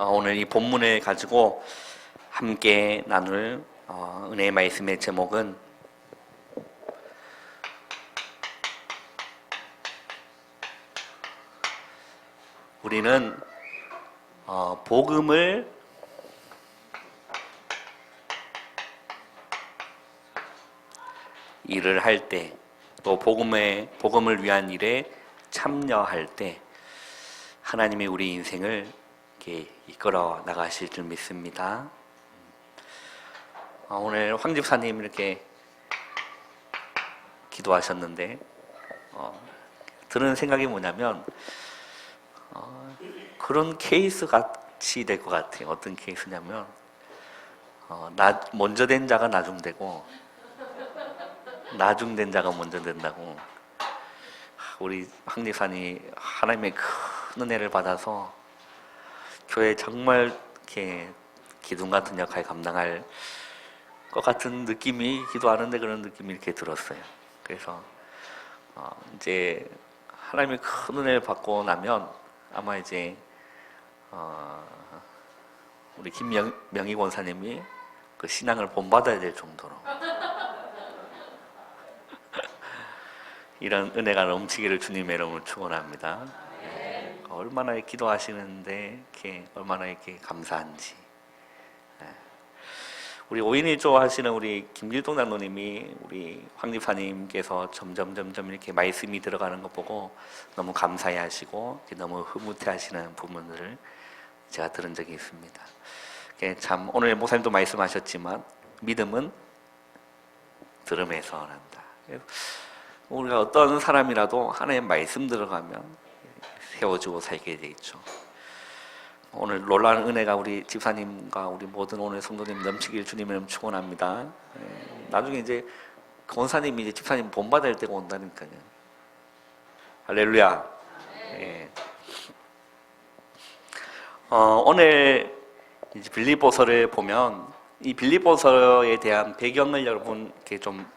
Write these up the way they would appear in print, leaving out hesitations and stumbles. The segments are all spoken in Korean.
오늘 이 본문을 가지고 함께 나눌 은혜의 말씀의 제목은 우리는 복음을 일을 할 때, 또 복음을 위한 일에 참여할 때 하나님이 우리 인생을 이렇게 이끌어 나가실 줄 믿습니다. 오늘 황 집사님 이렇게 기도하셨는데 드는 생각이 뭐냐면 그런 케이스 같이 될 것 같아요. 어떤 케이스냐면 먼저 된 자가 나중되고 나중된 자가 먼저 된다고. 우리 황 집사님 하나님의 큰 은혜를 받아서 교회 정말 이렇게 기둥 같은 역할 감당할 것 같은 느낌이, 기도하는데 그런 느낌이 이렇게 들었어요. 그래서 이제 하나님의 큰 은혜를 받고 나면 아마 이제 우리 김명희 권사님이 그 신앙을 본받아야 될 정도로 이런 은혜가 넘치기를 주님의 이름으로 축원합니다. 얼마나 기도하시는데 얼마나 이렇게 감사한지. 우리 5인 1조 하시는 우리 김길동 장로님이 우리 황 집사님께서 점점 이렇게 말씀이 들어가는 것 보고 너무 감사해 하시고 너무 흐뭇해 하시는 부분들을 제가 들은 적이 있습니다. 참 오늘 목사님도 말씀하셨지만 믿음은 들음에서 난다. 우리가 어떤 사람이라도 하나님의 말씀 들어가면 세워지고 살게 돼 있죠. 오늘 놀라운 은혜가 우리 집사님과 우리 모든 오늘 성도님 넘치길 주님을 축원합니다. 나중에 이제 권사님이 이제 집사님 본받을 때가 온다니까요. 할렐루야. 오늘 이제 빌립보서를 보면 이 빌립보서에 대한 배경을 여러분 이렇게 좀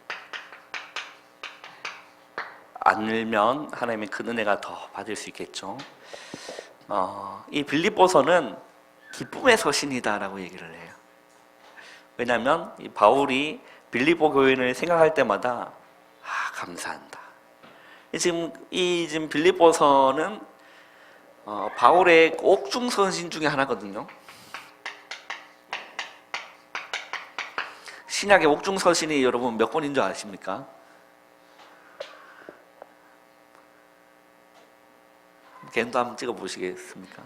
알면 하나님의 큰 은혜가 더 받을 수 있겠죠. 이 빌립보서는 기쁨의 서신이다라고 얘기를 해요. 왜냐하면 이 바울이 빌립보 교인을 생각할 때마다 감사한다. 지금 빌립보서는 바울의 옥중 서신 중에 하나거든요. 신약의 옥중 서신이 여러분 몇 권인 줄 아십니까? 겐도 한번 찍어 보시겠습니까?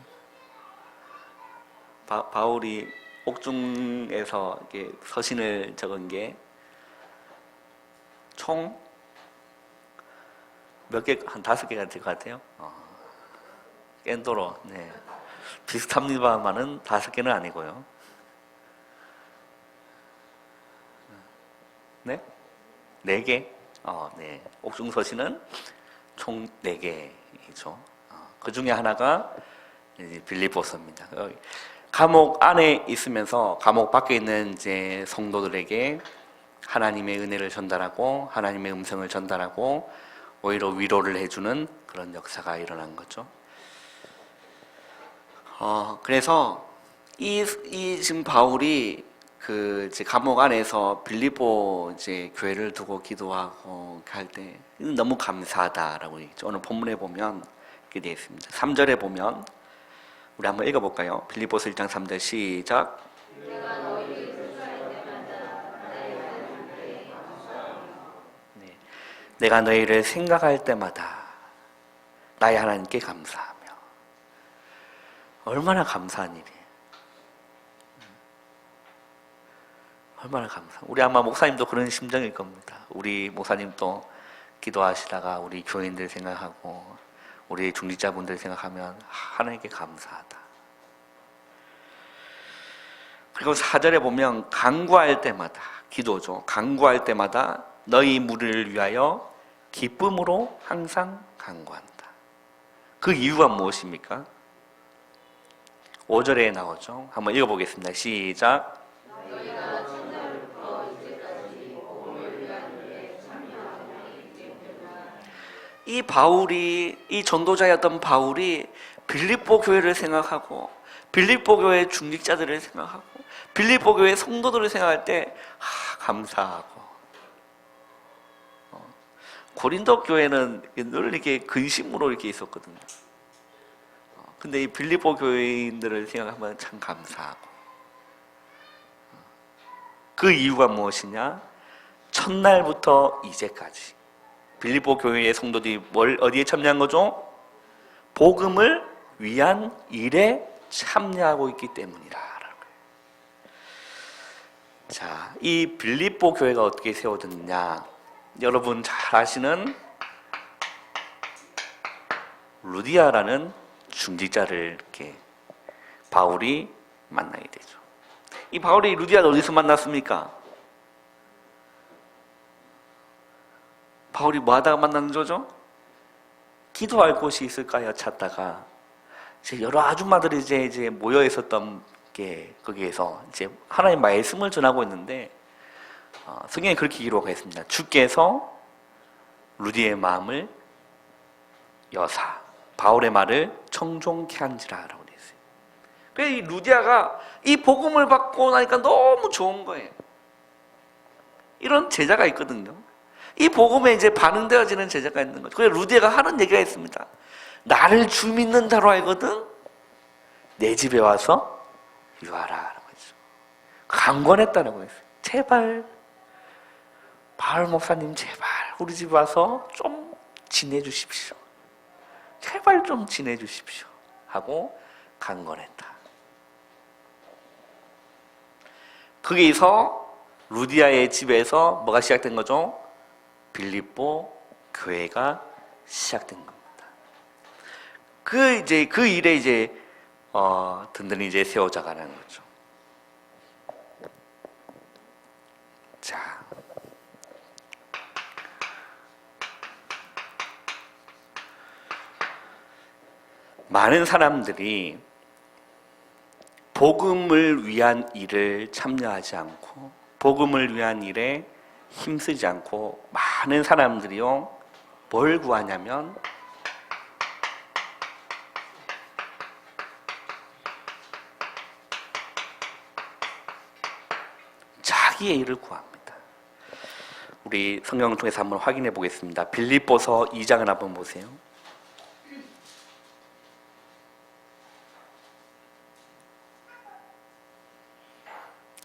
바울이 옥중에서 이렇게 서신을 적은 게 총 몇 개, 한 5개가 될 것 같아요. 겐도로, 네. 비슷합니다만은 5개는 아니고요. 네? 4개? 네. 옥중 서신은 총 4개이죠. 그 중에 하나가 빌립보서입니다. 감옥 안에 있으면서 감옥 밖에 있는 이제 성도들에게 하나님의 은혜를 전달하고 하나님의 음성을 전달하고 오히려 위로를 해주는 그런 역사가 일어난 거죠. 그래서 이 지금 바울이 그 이제 감옥 안에서 빌립보 이제 교회를 두고 기도하고 할 때 너무 감사하다라고 얘기죠. 오늘 본문에 보면 이렇게 되어 있습니다. 3절에 보면 우리 한번 읽어볼까요? 빌립보서 1장 3절 시작. 내가 너희를 생각할 때마다 나의 하나님께 감사하며. 얼마나 감사한 일이에요. 얼마나 감사. 우리 아마 목사님도 그런 심정일 겁니다. 우리 목사님도 기도하시다가 우리 교인들 생각하고 우리 중직자분들 생각하면 하나님께 감사하다. 그리고 4절에 보면 간구할 때마다, 기도죠. 간구할 때마다 너희 무리를 위하여 기쁨으로 항상 간구한다. 그 이유가 무엇입니까? 5절에 나오죠. 한번 읽어보겠습니다. 시작. 이 전도자였던 바울이 빌립보 교회를 생각하고 빌립보 교회 중직자들을 생각하고 빌립보 교회 성도들을 생각할 때 감사하고, 고린도 교회는 늘 이렇게 근심으로 이렇게 있었거든요. 근데 이 빌립보 교회인들을 생각하면 참 감사하고. 그 이유가 무엇이냐? 첫날부터 이제까지 빌립보 교회의 성도들이 어디에 참여한 거죠? 복음을 위한 일에 참여하고 있기 때문이라. 자, 이 빌립보 교회가 어떻게 세워졌느냐? 여러분 잘 아시는 루디아라는 중직자를 이렇게 바울이 만나게 되죠. 이 바울이 루디아를 어디서 만났습니까? 바울이 뭐 하다가 만난 거죠? 기도할 곳이 있을까요? 찾다가 이제 여러 아줌마들이 이제 모여 있었던 게 거기에서 이제 하나님의 말씀을 전하고 있는데 성경에 그렇게 기록했습니다. 주께서 루디의 마음을 여사 바울의 말을 청종케 한지라라고 되어 있어요. 그래서 이 루디아가 이 복음을 받고 나니까 너무 좋은 거예요. 이런 제자가 있거든요. 이 복음에 이제 반응되어지는 제자가 있는 거죠. 그래서 루디아가 하는 얘기가 있습니다. 나를 주 믿는 자로 알거든 내 집에 와서 유하라라고 했죠. 강권했다라고 했어요. 제발 바울 목사님 제발 우리 집 와서 좀 지내주십시오. 제발 좀 지내주십시오 하고 강권했다. 거기서 루디아의 집에서 뭐가 시작된 거죠? 빌립보 교회가 시작된 겁니다. 그 일에 이제 든든히 이제 세워져 가는 거죠. 자, 많은 사람들이 복음을 위한 일을 참여하지 않고 복음을 위한 일에 힘쓰지 않고 많은 사람들이요 뭘 구하냐면 자기의 일을 구합니다. 우리 성경을 통해서 한번 확인해 보겠습니다. 빌립보서 2장을 한번 보세요.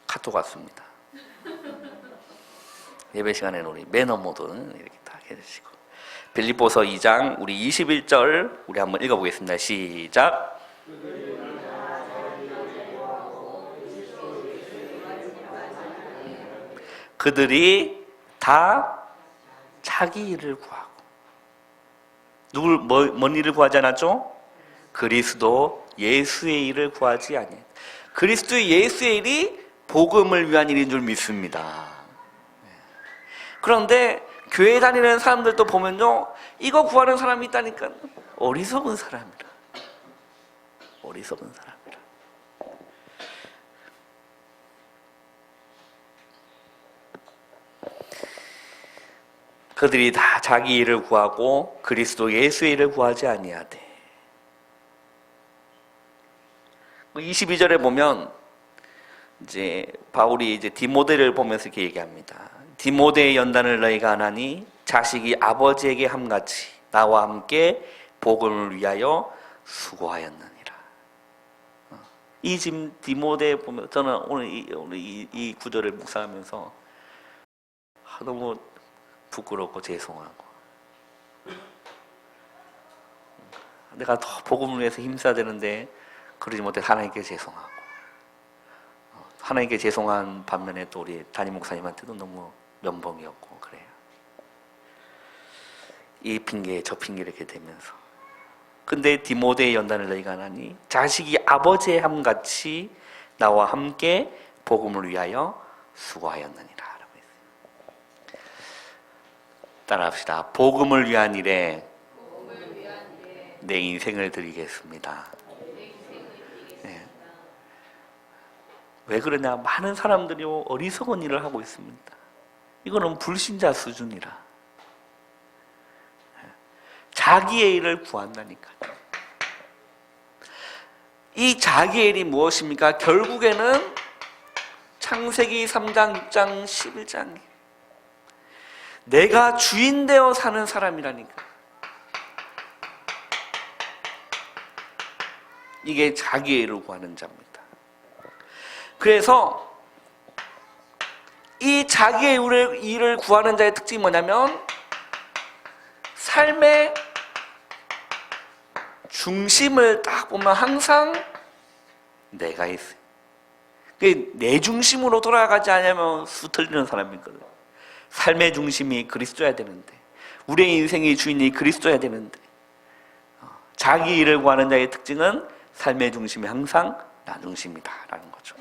카톡 왔습니다. 예배 시간에는 우리 매너 모드는 이렇게 다 해주시고 빌립보서 2장 우리 21절 우리 한번 읽어보겠습니다. 시작. 그들이 다 자기 일을 구하고 누굴 뭔 일을 구하지 않았죠? 그리스도 예수의 일을 구하지 아니했다. 그리스도 예수의 일이 복음을 위한 일인 줄 믿습니다. 그런데 교회 다니는 사람들도 보면요 이거 구하는 사람이 있다니까 어리석은 사람이라. 어리석은 사람이라. 그들이 다 자기 일을 구하고 그리스도 예수의 일을 구하지 아니하되. 22절에 보면 이제 바울이 이제 디모데를 보면서 이렇게 얘기합니다. 디모데의 연단을 너희가 안 하니 자식이 아버지에게 함같이 나와 함께 복음을 위하여 수고하였느니라. 이 지금 디모데 보면 저는 오늘 이 구절을 묵상하면서 너무 부끄럽고 죄송하고 내가 더 복음을 위해서 힘써야 되는데 그러지 못해 하나님께 죄송하고 하나님께 죄송한 반면에 또 우리 담임 목사님한테도 너무 면봉이었고 그래요. 이 핑계 저 핑계 이렇게 되면서 근데 디모데의 연단을 너희가 안 하니 자식이 아버지의 함같이 나와 함께 복음을 위하여 수고하였느니라 라고 했어요. 따라합시다. 복음을 위한 일에 내 인생을 드리겠습니다. 네. 왜 그러냐? 많은 사람들이 어리석은 일을 하고 있습니다. 이거는 불신자 수준이라. 자기의 일을 구한다니까요. 이 자기엘이 무엇입니까? 결국에는 창세기 3장, 6장, 11장 내가 주인 되어 사는 사람이라니까. 이게 자기애를 구하는 자입니다. 그래서 이 자기의 일을 구하는 자의 특징이 뭐냐면 삶의 중심을 딱 보면 항상 내가 있어요. 내 중심으로 돌아가지 않으면 수틀리는 사람이거든. 삶의 중심이 그리스도여야 되는데, 우리의 인생의 주인이 그리스도여야 되는데, 자기 일을 구하는 자의 특징은 삶의 중심이 항상 나 중심이다라는 거죠.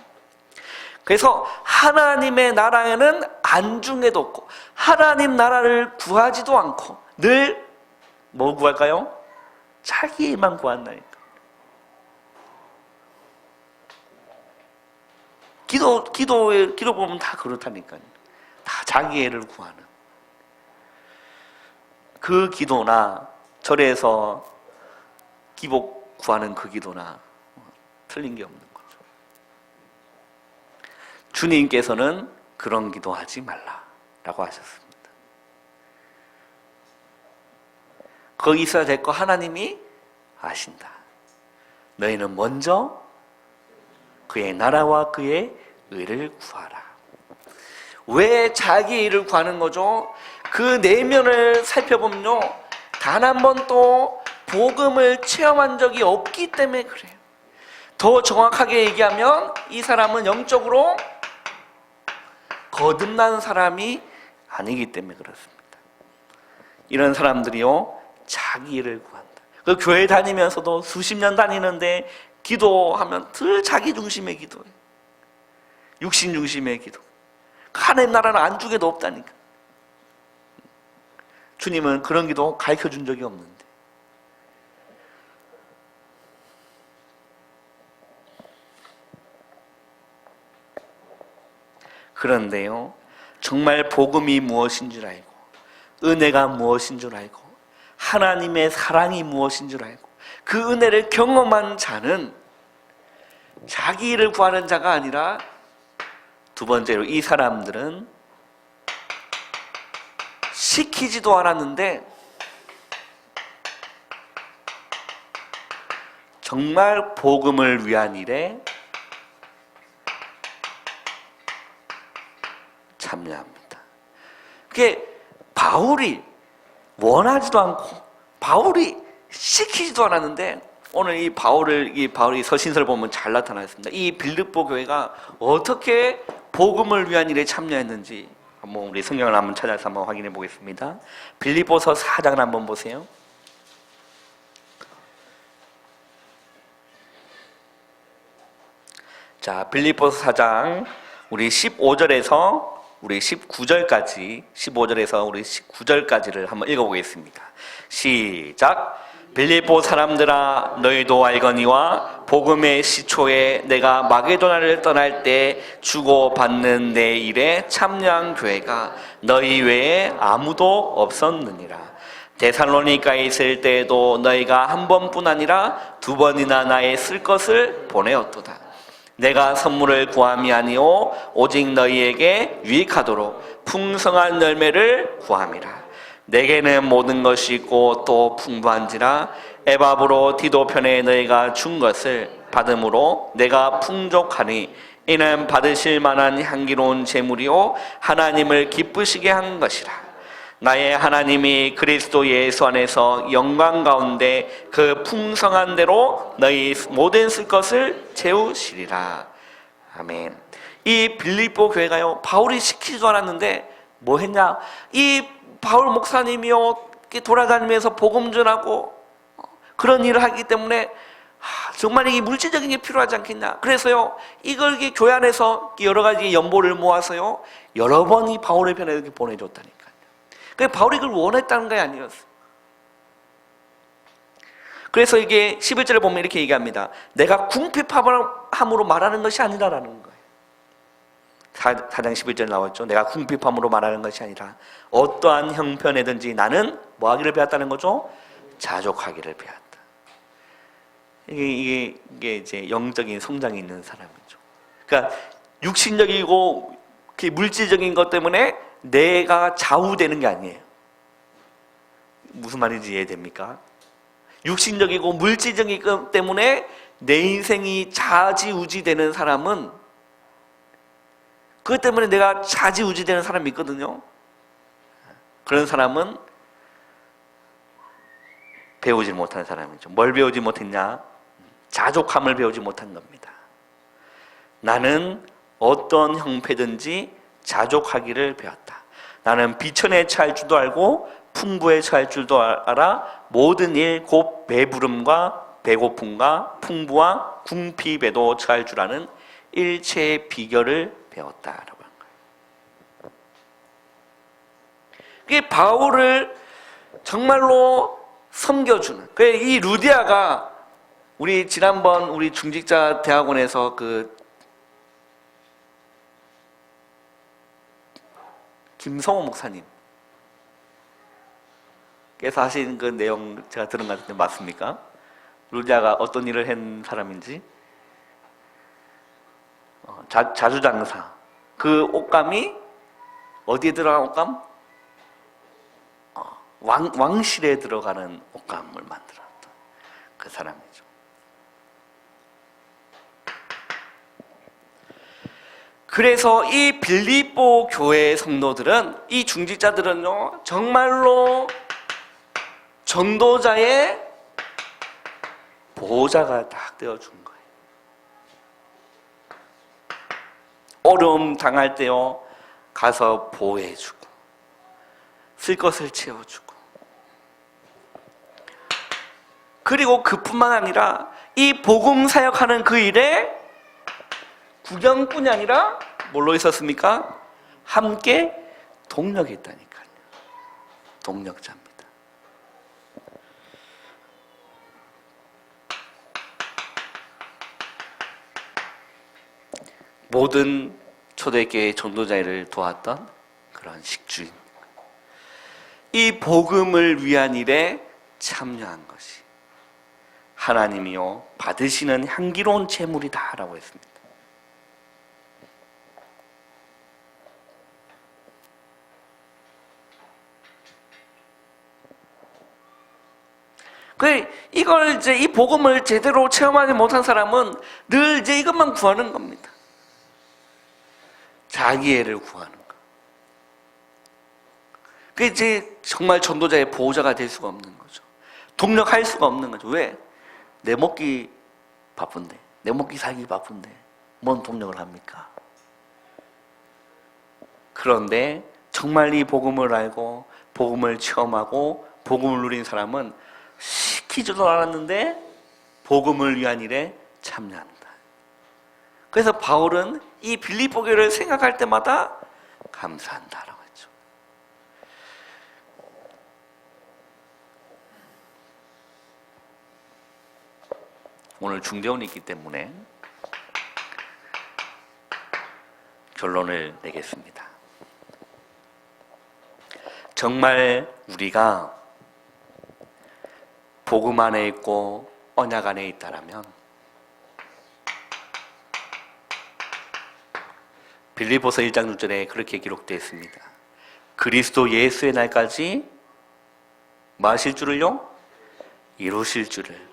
그래서 하나님의 나라에는 안중에도 없고 하나님 나라를 구하지도 않고 늘 뭐 구할까요? 자기 일만 구한다니까. 기도 보면 다 그렇다니까요. 다 자기 애를 구하는 그 기도나 절에서 기복 구하는 그 기도나 틀린 게 없는 거죠. 주님께서는 그런 기도하지 말라라고 하셨습니다. 거기 있어야 될 거 하나님이 아신다. 너희는 먼저 그의 나라와 그의 의를 구하라. 왜 자기 일을 구하는 거죠? 그 내면을 살펴보면요, 단 한 번도 복음을 체험한 적이 없기 때문에 그래요. 더 정확하게 얘기하면 이 사람은 영적으로 거듭난 사람이 아니기 때문에 그렇습니다. 이런 사람들이요, 자기 일을 구한다. 그 교회 다니면서도 수십 년 다니는데 기도하면 늘 자기 중심의 기도예요. 육신 중심의 기도. 하나님 나라는 안중에도 없다니까. 주님은 그런 기도 가르쳐 준 적이 없는데. 그런데요, 정말 복음이 무엇인 줄 알고, 은혜가 무엇인 줄 알고, 하나님의 사랑이 무엇인 줄 알고, 그 은혜를 경험한 자는 자기 일을 구하는 자가 아니라, 두 번째로 이 사람들은 시키지도 않았는데 정말 복음을 위한 일에 참여합니다. 그게 바울이 원하지도 않고 바울이 시키지도 않았는데, 오늘 이 바울이 서신서를 보면 잘 나타나 있습니다. 이 빌립보 교회가 어떻게 복음을 위한 일에 참여했는지 한번 우리 성경을 한번 찾아서 한번 확인해 보겠습니다. 빌립보서 4장을 한번 보세요. 자, 빌립보서 4장 우리 15절에서 우리 19절까지, 15절에서 우리 19절까지를 한번 읽어보겠습니다. 시작. 빌립보 사람들아, 너희도 알거니와 복음의 시초에 내가 마게도나를 떠날 때 주고받는 내 일에 참여한 교회가 너희 외에 아무도 없었느니라. 데살로니가에 있을 때에도 너희가 한 번뿐 아니라 두 번이나 나의 쓸 것을 보내었도다. 내가 선물을 구함이 아니오 오직 너희에게 유익하도록 풍성한 열매를 구함이라. 내게는 모든 것이 있고 또 풍부한지라 에바브로 디도 편에 너희가 준 것을 받음으로 내가 풍족하니 이는 받으실 만한 향기로운 제물이요 하나님을 기쁘시게 한 것이라. 나의 하나님이 그리스도 예수 안에서 영광 가운데 그 풍성한 대로 너희 모든 쓸 것을 채우시리라. 아멘. 이 빌립보 교회가요, 바울이 시키지도 않았는데 뭐 했냐? 이 바울 목사님이요, 돌아다니면서 복음 전하고 그런 일을 하기 때문에 정말 이게 물질적인 게 필요하지 않겠냐. 그래서요, 이걸 교회 안에서 여러 가지 연보를 모아서요, 여러 번 이 바울의 편에 이렇게 보내줬다니까요. 그래서 바울이 그걸 원했다는 게 아니었어요. 그래서 이게 11절을 보면 이렇게 얘기합니다. 내가 궁핍함으로 말하는 것이 아니라라는 거예요. 4장 11절 나왔죠. 내가 궁핍함으로 말하는 것이 아니라 어떠한 형편에든지 나는 뭐 하기를 배웠다는 거죠? 자족하기를 배웠다. 이게 이제 영적인 성장이 있는 사람이죠. 그러니까 육신적이고 물질적인 것 때문에 내가 좌우되는 게 아니에요. 무슨 말인지 이해됩니까? 육신적이고 물질적인 것 때문에 내 인생이 좌지우지 되는 사람은, 그것 때문에 내가 좌지우지 되는 사람이 있거든요. 그런 사람은 배우지 못한 사람이죠. 뭘 배우지 못했냐? 자족함을 배우지 못한 겁니다. 나는 어떤 형편든지 자족하기를 배웠다. 나는 비천에 처할 줄도 알고 풍부에 처할 줄도 알아. 모든 일 곧 배부름과 배고픔과 풍부와 궁핍에도 처할 줄 아는 일체의 비결을 배웠다라고 하는 거예요. 그게 바울을 정말로 섬겨주는. 이 루디아가 우리 지난번 우리 중직자 대학원에서 김성호 목사님 께서 하신 그 내용 제가 들은 것 같은데 맞습니까? 루디아가 어떤 일을 한 사람인지, 자주장사, 그 옷감이 어디에 들어간 옷감? 왕실에 들어가는 옷감을 만들었던 그 사람이죠. 그래서 이 빌립보 교회의 성도들은, 이 중직자들은요, 정말로 전도자의 보호자가 딱 되어준 거예요. 어려움 당할 때요, 가서 보호해주고, 쓸 것을 채워주고, 그리고 그뿐만 아니라 이 복음 사역하는 그 일에 구경꾼이 아니라 뭘로 있었습니까? 함께 동력했다니까요. 동력자입니다. 모든 초대교회 전도자 일을 도왔던 그런 식주인, 이 복음을 위한 일에 참여한 것이 하나님이요 받으시는 향기로운 제물이다라고 했습니다. 이걸 이제 이 복음을 제대로 체험하지 못한 사람은 늘 이제 이것만 구하는 겁니다. 자기애를 구하는 거. 그게 이제 정말 전도자의 보호자가 될 수가 없는 거죠. 동력할 수가 없는 거죠. 왜? 내 먹기 바쁜데, 내 먹기 살기 바쁜데 뭔 동력을 합니까? 그런데 정말 이 복음을 알고 복음을 체험하고 복음을 누린 사람은 시키지도 않았는데 복음을 위한 일에 참여한다. 그래서 바울은 이 빌립보 교회를 생각할 때마다 감사한다라고 했죠. 오늘 중대원이 있기 때문에 결론을 내겠습니다. 정말 우리가 복음 안에 있고 언약 안에 있다라면 빌립보서 1장 6절에 그렇게 기록되어 있습니다. 그리스도 예수의 날까지 뭐 하실 줄을요? 이루실 줄을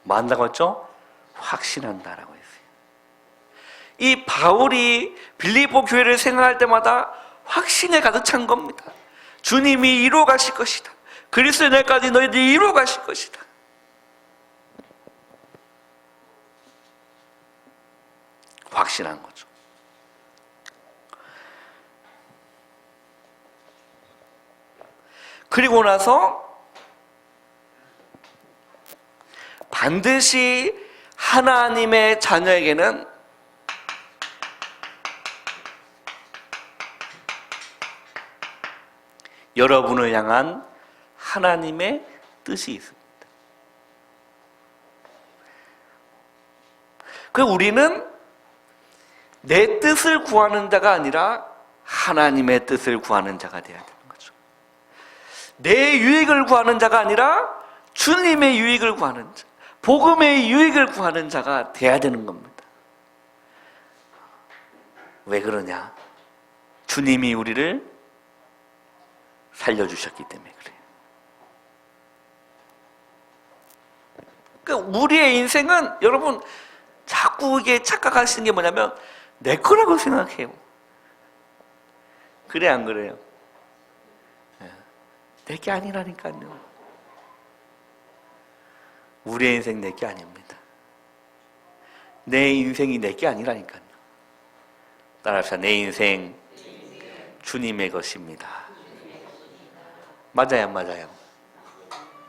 뭐 한다고 했죠? 확신한다라고 했어요. 이 바울이 빌립보 교회를 생각할 때마다 확신에 가득 찬 겁니다. 주님이 이루어 가실 것이다. 그리스도의 날까지 너희들이 이루어 가실 것이다. 확신한 거죠. 그리고 나서 반드시 하나님의 자녀에게는 여러분을 향한 하나님의 뜻이 있습니다. 우리는 내 뜻을 구하는 자가 아니라 하나님의 뜻을 구하는 자가 되어야 되는 거죠. 내 유익을 구하는 자가 아니라 주님의 유익을 구하는 자. 복음의 유익을 구하는 자가 돼야 되는 겁니다. 왜 그러냐? 주님이 우리를 살려주셨기 때문에 그래요. 그러니까 우리의 인생은 여러분 자꾸 이게 착각하시는 게 뭐냐면 내 거라고 생각해요. 그래 안 그래요? 내 게 아니라니까요. 우리의 인생 내 게 아닙니다. 내 인생이 내 게 아니라니까요. 따라합시다. 내 인생 주님의 것입니다. 맞아요, 맞아요?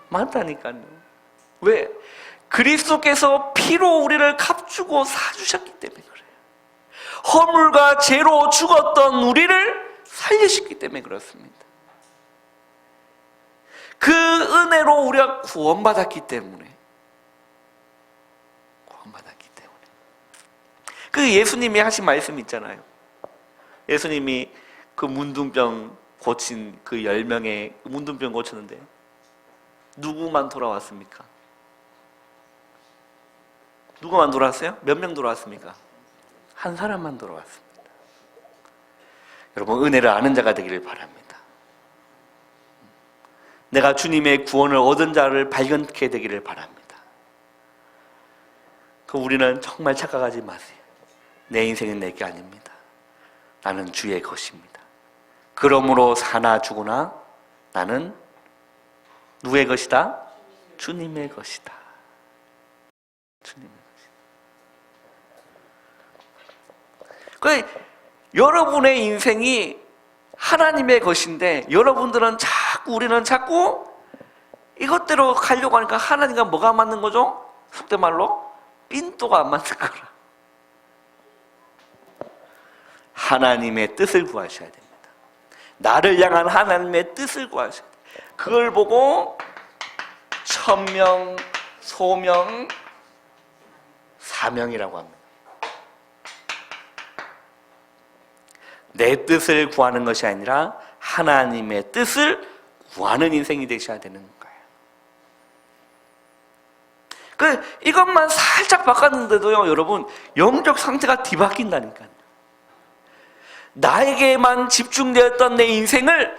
맞다니까요. 왜? 그리스도께서 피로 우리를 값주고 사주셨기 때문에 그래요. 허물과 죄로 죽었던 우리를 살리셨기 때문에 그렇습니다. 그 은혜로 우리가 구원받았기 때문에 그 예수님이 하신 말씀 있잖아요. 예수님이 그 문둥병 고친 그 10명의 문둥병 고쳤는데 누구만 돌아왔습니까? 누구만 돌아왔어요? 몇 명 돌아왔습니까? 한 사람만 돌아왔습니다. 여러분 은혜를 아는 자가 되기를 바랍니다. 내가 주님의 구원을 얻은 자를 발견케 되기를 바랍니다. 그 우리는 정말 착각하지 마세요. 내 인생은 내 게 아닙니다. 나는 주의 것입니다. 그러므로 사나 죽으나 나는 누구의 것이다? 주님의 것이다. 주님의 것이다. 여러분의 인생이 하나님의 것인데 우리는 자꾸 이것대로 가려고 하니까 하나님과 뭐가 맞는 거죠? 속된 말로 삔또가 안 맞는 거라. 하나님의 뜻을 구하셔야 됩니다. 나를 향한 하나님의 뜻을 구하셔야 돼요. 그걸 보고 천명, 소명, 사명이라고 합니다. 내 뜻을 구하는 것이 아니라 하나님의 뜻을 구하는 인생이 되셔야 되는 거예요. 이것만 살짝 바꿨는데도요, 여러분, 영적 상태가 뒤바뀐다니까요. 나에게만 집중되었던 내 인생을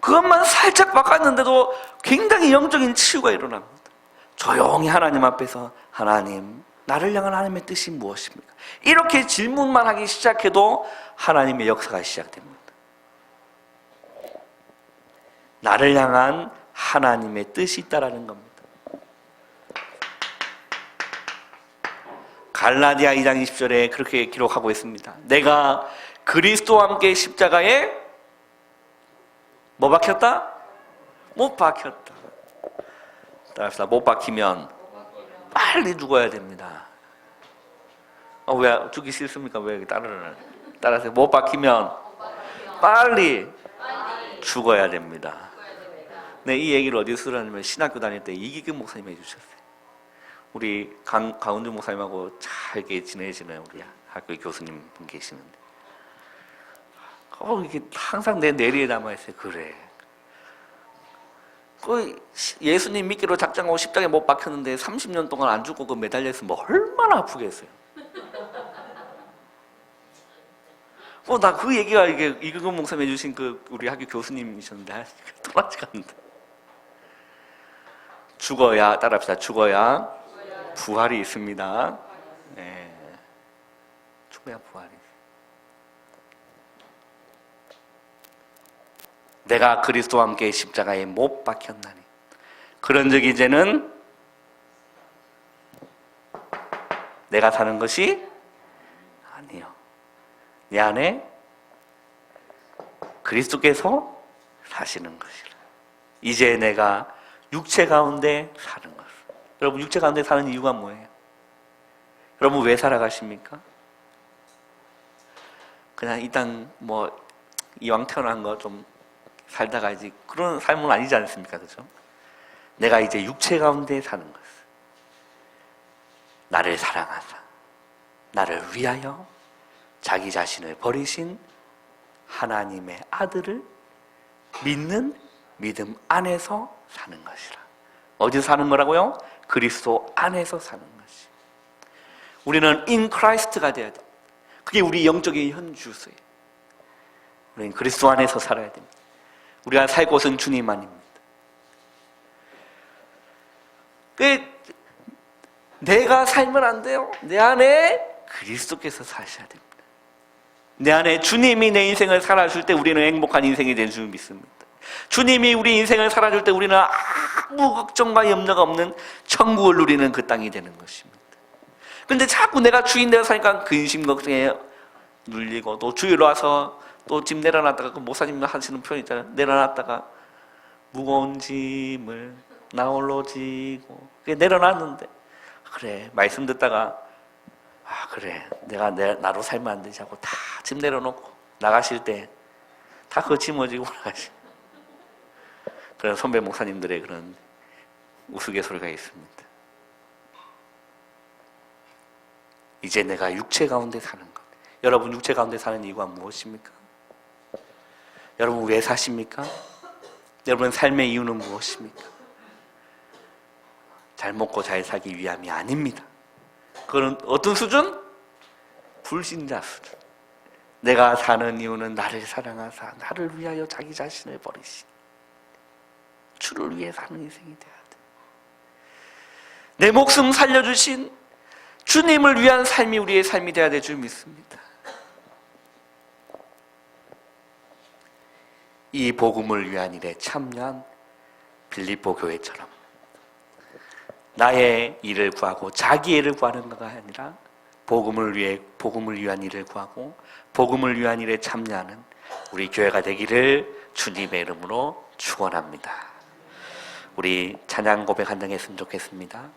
그것만 살짝 바꿨는데도 굉장히 영적인 치유가 일어납니다. 조용히 하나님 앞에서 하나님, 나를 향한 하나님의 뜻이 무엇입니까? 이렇게 질문만 하기 시작해도 하나님의 역사가 시작됩니다. 나를 향한 하나님의 뜻이 있다라는 겁니다. 갈라디아 2장 20절에 그렇게 기록하고 있습니다. 내가 그리스도와 함께 십자가에 뭐 박혔다? 못 박혔다. 따라서 못 박히면 빨리 죽어야 됩니다. 왜 죽기 싫습니까? 왜 따라서 못 박히면 빨리 죽어야 됩니다. 네, 이 얘기를 어디서 들었냐면 신학교 다닐 때 이기근 목사님이 해주셨어요. 우리 강은주 목사님하고 잘 이렇게 지내시는 우리 학교 교수님 분 계시는데 이게 항상 내 뇌리에 남아있어요. 그래. 예수님 믿기로 작정하고 십자가에 못 박혔는데 30년 동안 안 죽고 매달렸으면 얼마나 아프겠어요. 나 그 얘기가 이규근 목사님 해주신 우리 학교 교수님이셨는데 돌아지가 않는데. 따라합시다. 죽어야 부활이 있습니다. 네. 죽어야 부활이 있습니다. 내가 그리스도와 함께 십자가에 못 박혔나니 그런즉 이제는 내가 사는 것이 아니요 내 안에 그리스도께서 사시는 것이라. 이제 내가 육체 가운데 사는 것. 여러분 육체 가운데 사는 이유가 뭐예요? 여러분 왜 살아가십니까? 그냥 이 땅 이왕 태어난 거 좀 살다가 이제 그런 삶은 아니지 않습니까? 그죠? 내가 이제 육체 가운데 사는 것. 나를 사랑하사 나를 위하여 자기 자신을 버리신 하나님의 아들을 믿는 믿음 안에서 사는 것이라. 어디서 사는 거라고요? 그리스도 안에서 사는 것이. 우리는 in Christ가 되어야 돼. 그게 우리 영적인 현주소예요. 우리는 그리스도 안에서 살아야 됩니다. 우리가 살 곳은 주님 안입니다. 내가 살면 안 돼요. 내 안에 그리스도께서 사셔야 됩니다. 내 안에 주님이 내 인생을 살아줄 때 우리는 행복한 인생이 된 줄 믿습니다. 주님이 우리 인생을 살아줄 때 우리는 아무 걱정과 염려가 없는 천국을 누리는 그 땅이 되는 것입니다. 근데 자꾸 내가 주인 되어 사니까 근심 걱정에 눌리고, 또 주일 와서 또 집 내려놨다가, 그 목사님 하시는 표현 있잖아요. 내려놨다가 무거운 짐을 나 홀로 지고, 그게 내려놨는데, 그래 말씀 듣다가 그래 내가 나로 살면 안 되지 하고 다 짐 내려놓고 나가실 때 다 그 짊어지고 나가시. 그런 선배 목사님들의 그런 우스갯소리가 있습니다. 이제 내가 육체 가운데 사는 것. 여러분 육체 가운데 사는 이유가 무엇입니까? 여러분 왜 사십니까? 여러분 삶의 이유는 무엇입니까? 잘 먹고 잘 살기 위함이 아닙니다. 그건 어떤 수준? 불신자 수준. 내가 사는 이유는 나를 사랑하사 나를 위하여 자기 자신을 버리시니 주를 위해 사는 인생이 되어야 돼. 내 목숨 살려주신 주님을 위한 삶이 우리의 삶이 되어야 될 줄 믿습니다. 이 복음을 위한 일에 참여한 빌립보 교회처럼 나의 일을 구하고 자기 일을 구하는 것가 아니라 복음을 위한 일을 구하고 복음을 위한 일에 참여하는 우리 교회가 되기를 주님의 이름으로 축원합니다. 우리 찬양 고백 한 장 했으면 좋겠습니다.